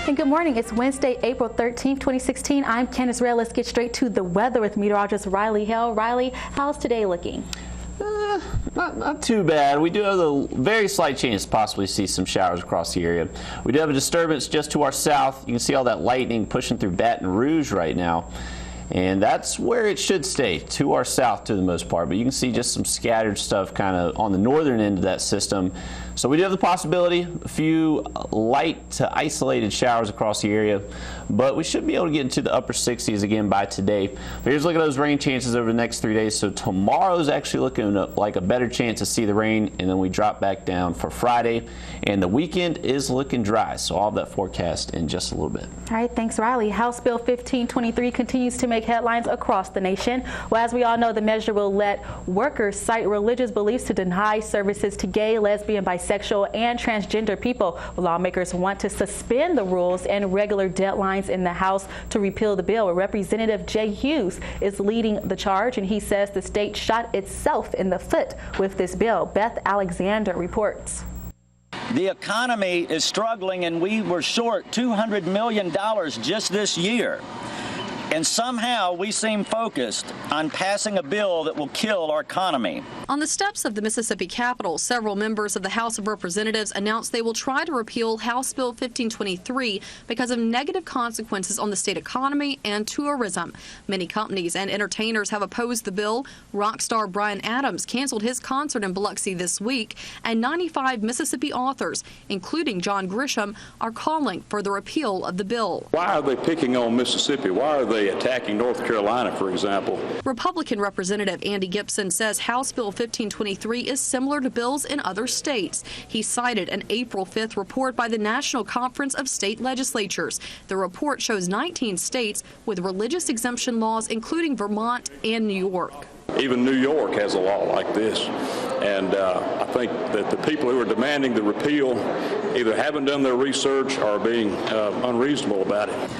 And good morning. It's Wednesday, April 13th, 2016. I'm Candace Rail. Let's get straight to the weather with meteorologist Riley Hale. Riley, how's today looking? Not too bad. We do have a very slight chance to possibly see some showers across the area. We do have a disturbance just to our south. You can see all that lightning pushing through Baton Rouge right now. And that's where it should stay, to our south to the most part. But you can see just some scattered stuff kind of on the northern end of that system. So we do have the possibility, a few light to isolated showers across the area. But we should be able to get into the upper 60s again by today. But here's a look at those rain chances over the next 3 days. So tomorrow's actually looking like a better chance to see the rain. And then we drop back down for Friday. And the weekend is looking dry. So I'll have that forecast in just a little bit. All right, thanks, Riley. House Bill 1523 continues to make headlines across the nation. Well, as we all know, the measure will let workers cite religious beliefs to deny services to gay, lesbian, bisexual, and transgender people. Lawmakers want to suspend the rules and regular deadlines in the House to repeal the bill. Representative Jay Hughes is leading the charge, and he says the state shot itself in the foot with this bill. Beth Alexander reports. The economy is struggling, and we were short $200 million just this year. And somehow we seem focused on passing a bill that will kill our economy. On the steps of the Mississippi Capitol, several members of the House of Representatives announced they will try to repeal House Bill 1523 because of negative consequences on the state economy and tourism. Many companies and entertainers have opposed the bill. Rock star Bryan Adams canceled his concert in Biloxi this week, and 95 Mississippi authors, including John Grisham, are calling for the repeal of the bill. Why are they picking on Mississippi? Why are they attacking North Carolina, for example? Republican Representative Andy Gibson says House Bill 1523 is similar to bills in other states. He cited an April 5th report by the National Conference of State Legislatures. The report shows 19 states with religious exemption laws, including Vermont and New York. Even New York has a law like this, and I think that the people who are demanding the repeal either haven't done their research or are being unreasonable about it.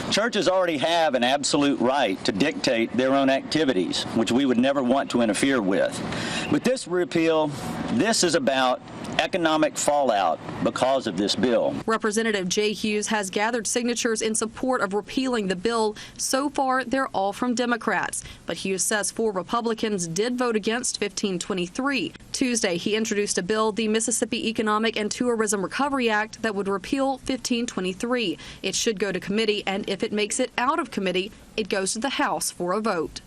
Churches already have an absolute right to dictate their own activities, which we would never want to interfere with. But this repeal, this is about economic fallout because of this bill. Representative Jay Hughes has gathered signatures in support of repealing the bill. So far, they're all from Democrats. But Hughes says 4 Republicans did vote against 1523. Tuesday, he introduced a bill, the Mississippi Economic and Tourism Recovery Act, that would repeal 1523. It should go to committee, and if it makes it out of committee, it goes to the House for a vote.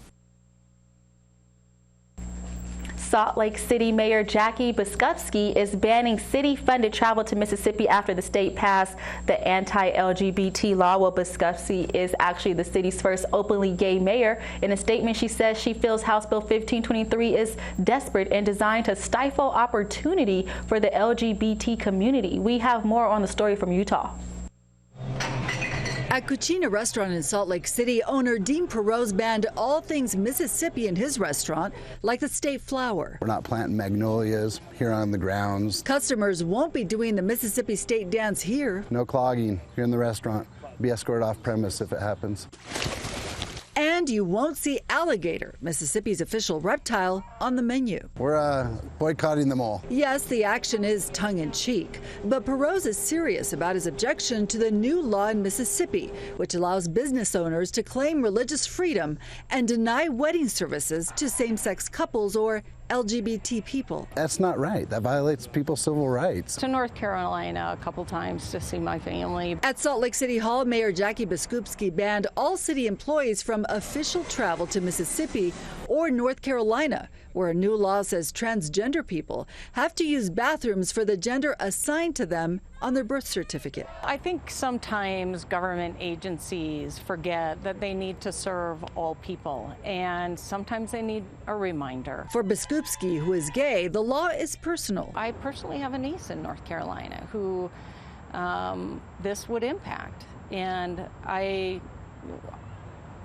Salt Lake City Mayor Jackie Biskupski is banning city-funded travel to Mississippi after the state passed the anti-LGBT law. Well, Biskupski is actually the city's first openly gay mayor. In a statement, she says she feels House Bill 1523 is desperate and designed to stifle opportunity for the LGBT community. We have more on the story from Utah. At Cucina Restaurant in Salt Lake City, owner Dean Perot's banned all things Mississippi in his restaurant, like the state flower. We're not planting magnolias here on the grounds. Customers won't be doing the Mississippi State dance here. No clogging here in the restaurant. Be escorted off premise if it happens. And you won't see alligator, Mississippi's official reptile, on the menu. We're boycotting them all. Yes, the action is tongue-in-cheek, but Perot is serious about his objection to the new law in Mississippi, which allows business owners to claim religious freedom and deny wedding services to same-sex couples or LGBT people. That's not right. That violates people's civil rights. To North Carolina a couple times to see my family. At Salt Lake City Hall, Mayor Jackie Biskupski banned all city employees from official travel to Mississippi or North Carolina, where a new law says transgender people have to use bathrooms for the gender assigned to them on their birth certificate. I think sometimes government agencies forget that they need to serve all people, and sometimes they need a reminder. For Biskupski, who is gay, the law is personal. I personally have a niece in North Carolina who this would impact, and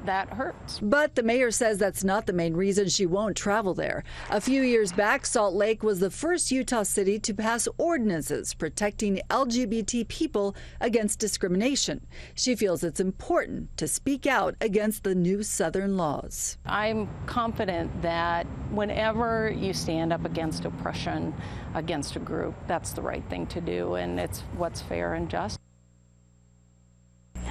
that hurts. But the mayor says that's not the main reason she won't travel there. A few years back, Salt Lake was the first Utah city to pass ordinances protecting LGBT people against discrimination. She feels it's important to speak out against the new Southern laws. I'm confident that whenever you stand up against oppression against a group, that's the right thing to do, and it's what's fair and just.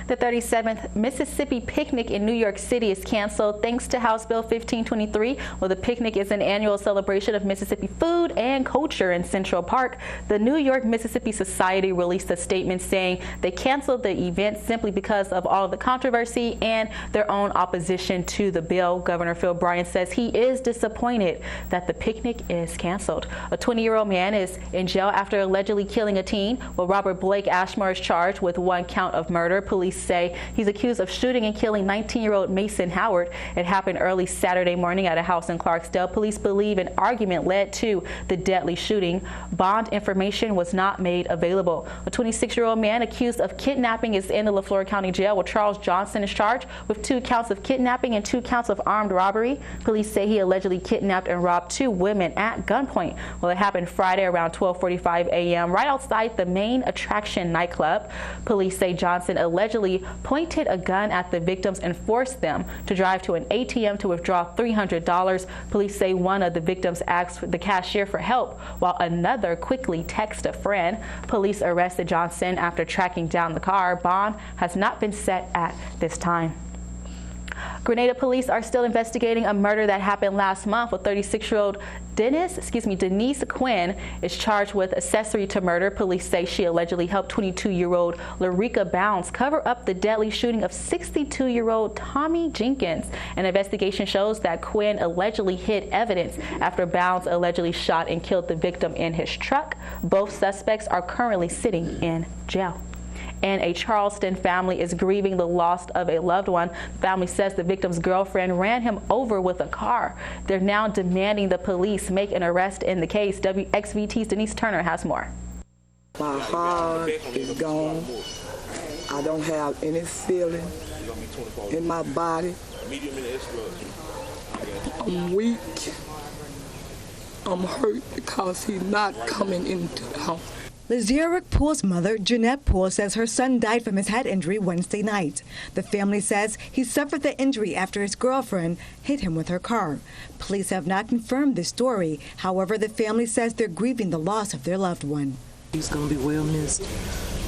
The 37th Mississippi Picnic in New York City is canceled thanks to House Bill 1523. Well, the picnic is an annual celebration of Mississippi food and culture in Central Park. The New York Mississippi Society released a statement saying they canceled the event simply because of all of the controversy and their own opposition to the bill. Governor Phil Bryant says he is disappointed that the picnic is canceled. A 20-year-old man is in jail after allegedly killing a teen. Well, Robert Blake Ashmore is charged with 1 count of murder. Police say he's accused of shooting and killing 19-year-old Mason Howard. It happened early Saturday morning at a house in Clarksdale. Police believe an argument led to the deadly shooting. Bond information was not made available. A 26-year-old man accused of kidnapping is in the LaFleur County Jail, where Charles Johnson is charged with 2 counts of kidnapping and 2 counts of armed robbery. Police say he allegedly kidnapped and robbed 2 women at gunpoint. Well, it happened Friday around 12:45 a.m. right outside the main attraction nightclub. Police say Johnson allegedly pointed a gun at the victims and forced them to drive to an ATM to withdraw $300. Police say one of the victims asked the cashier for help while another quickly texted a friend. Police arrested Johnson after tracking down the car. Bond has not been set at this time. Grenada police are still investigating a murder that happened last month. With 36-year-old Denise Quinn is charged with accessory to murder. Police say she allegedly helped 22-year-old Larica Bounds cover up the deadly shooting of 62-year-old Tommy Jenkins. An investigation shows that Quinn allegedly hid evidence after Bounds allegedly shot and killed the victim in his truck. Both suspects are currently sitting in jail. And a Charleston family is grieving the loss of a loved one. The family says the victim's girlfriend ran him over with a car. They're now demanding the police make an arrest in the case. WXVT's Denise Turner has more. My heart is gone. I don't have any feeling in my body. I'm weak. I'm hurt because he's not coming into the house. Lizeric Poole's mother, Jeanette Poole, says her son died from his head injury Wednesday night. The family says he suffered the injury after his girlfriend hit him with her car. Police have not confirmed this story. However, the family says they're grieving the loss of their loved one. He's going to be well missed,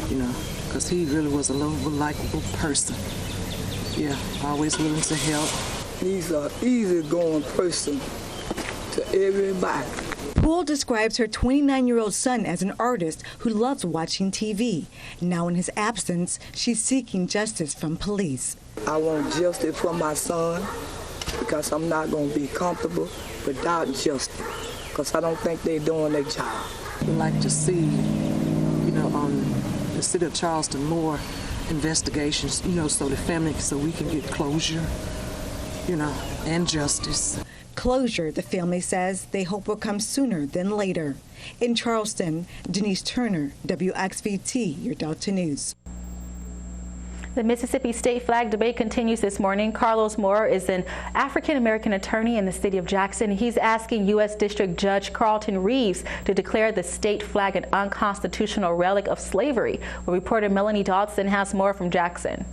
because he really was a lovable, likable person. Yeah, always willing to help. He's an easygoing person to everybody. Poole describes her 29-year-old son as an artist who loves watching TV. Now in his absence, she's seeking justice from police. I want justice for my son because I'm not going to be comfortable without justice because I don't think they're doing their job. We'd like to see, the city of Charleston more investigations, so the family, so we can get closure, and justice. Closure, the family says they hope will come sooner than later. In Charleston, Denise Turner, WXVT, your Delta News. The Mississippi state flag debate continues this morning. Carlos Moore is an African-American attorney in the city of Jackson. He's asking U.S. District Judge Carlton Reeves to declare the state flag an unconstitutional relic of slavery. Reporter Melanie Dodson has more from Jackson.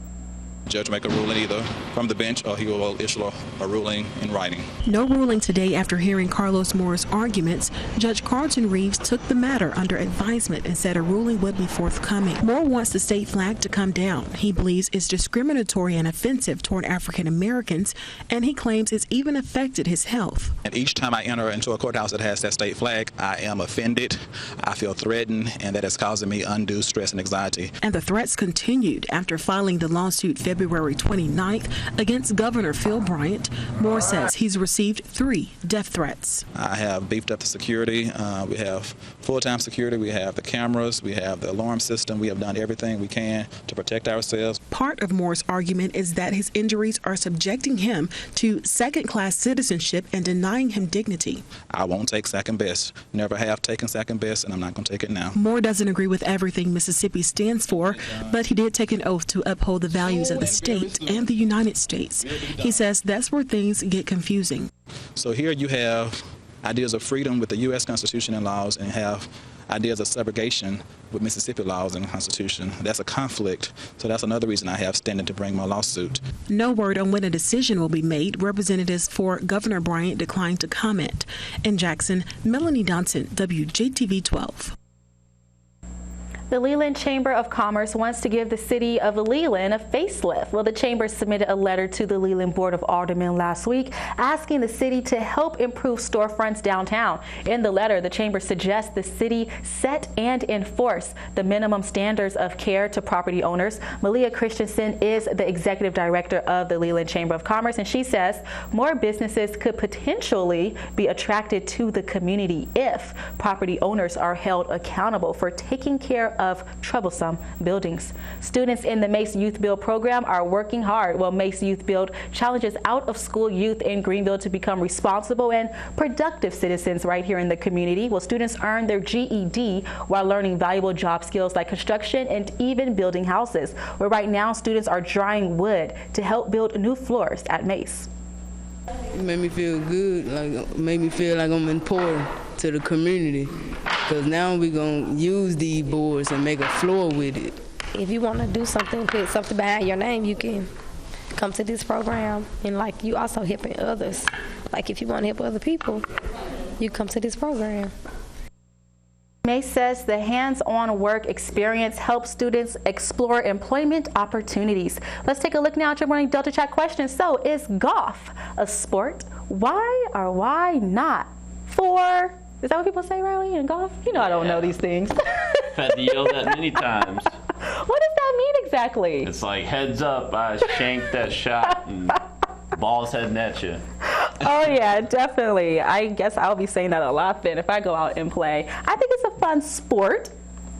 Judge make a ruling either from the bench or he will issue a ruling in writing. No ruling today after hearing Carlos Moore's arguments. Judge Carlton Reeves took the matter under advisement and said a ruling would be forthcoming. Moore wants the state flag to come down. He believes it's discriminatory and offensive toward African Americans, and he claims it's even affected his health. And each time I enter into a courthouse that has that state flag, I am offended, I feel threatened, and that is causing me undue stress and anxiety. And the threats continued after filing the lawsuit February 29th against Governor Phil Bryant. Moore says he's received 3 death threats. I have beefed up the security. We have full-time security. We have the cameras. We have the alarm system. We have done everything we can to protect ourselves. Part of Moore's argument is that his injuries are subjecting him to second-class citizenship and denying him dignity. I won't take second best. Never have taken second best, and I'm not going to take it now. Moore doesn't agree with everything Mississippi stands for, but he did take an oath to uphold the values of the state and the United States. He says that's where things get confusing. So here you have ideas of freedom with the U.S. Constitution and laws, and have ideas of subrogation with Mississippi laws and Constitution. That's a conflict, so that's another reason I have standing to bring my lawsuit. No word on when a decision will be made. Representatives for Governor Bryant declined to comment. In Jackson, Melanie Johnson, WJTV 12. The Leland Chamber of Commerce wants to give the city of Leland a facelift. Well, the chamber submitted a letter to the Leland Board of Aldermen last week asking the city to help improve storefronts downtown. In the letter, the chamber suggests the city set and enforce the minimum standards of care to property owners. Malia Christensen is the executive director of the Leland Chamber of Commerce, and she says more businesses could potentially be attracted to the community if property owners are held accountable for taking care of troublesome buildings. Students in the Mace Youth Build program are working hard. Well, Mace Youth Build challenges out-of-school youth in Greenville to become responsible and productive citizens right here in the community. Well, students earn their GED while learning valuable job skills like construction and even building houses. Where right now, students are drying wood to help build new floors at Mace. It made me feel good, made me feel like I'm important to the community, because now we're going to use these boards and make a floor with it. If you want to do something, put something behind your name, you can come to this program, and you also helping others. Like if you want to help other people, you come to this program. Mace says the hands-on work experience helps students explore employment opportunities. Let's take a look now at your morning Delta Chat question. So, is golf a sport? Why or why not? Is that what people say, Riley, in golf? You know I don't know these things. Had to yell that many times. What does that mean exactly? It's like, heads up, I shanked that shot and ball's heading at you. Oh yeah, definitely. I guess I'll be saying that a lot then if I go out and play. I think it's a fun sport.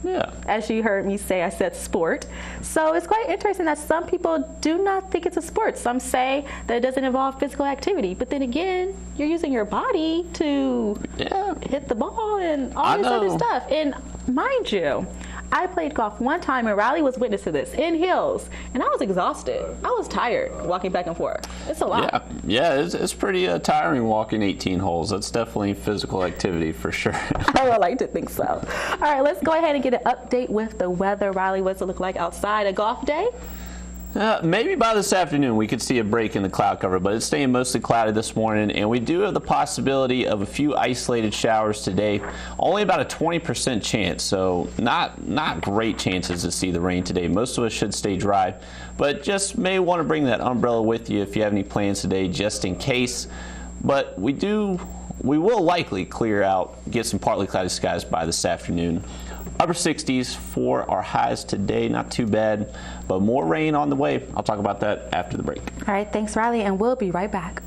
Yeah. As you heard me say, I said sport. So it's quite interesting that some people do not think it's a sport. Some say that it doesn't involve physical activity. But then again, you're using your body to hit the ball and all this other stuff. And mind you, I played golf one time, and Riley was witness to this, in hills, and I was exhausted. I was tired walking back and forth. It's a lot. Yeah, it's pretty tiring walking 18 holes. That's definitely physical activity for sure. I would like to think so. All right, let's go ahead and get an update with the weather. Riley, what's it look like outside? A golf day? Maybe by this afternoon we could see a break in the cloud cover, but it's staying mostly cloudy this morning, and we do have the possibility of a few isolated showers today. Only about a 20% chance, so not great chances to see the rain today. Most of us should stay dry, but just may want to bring that umbrella with you if you have any plans today, just in case. But we will likely clear out, get some partly cloudy skies by this afternoon. Upper 60s for our highs today, not too bad, but more rain on the way. I'll talk about that after the break. All right, thanks, Riley, and we'll be right back.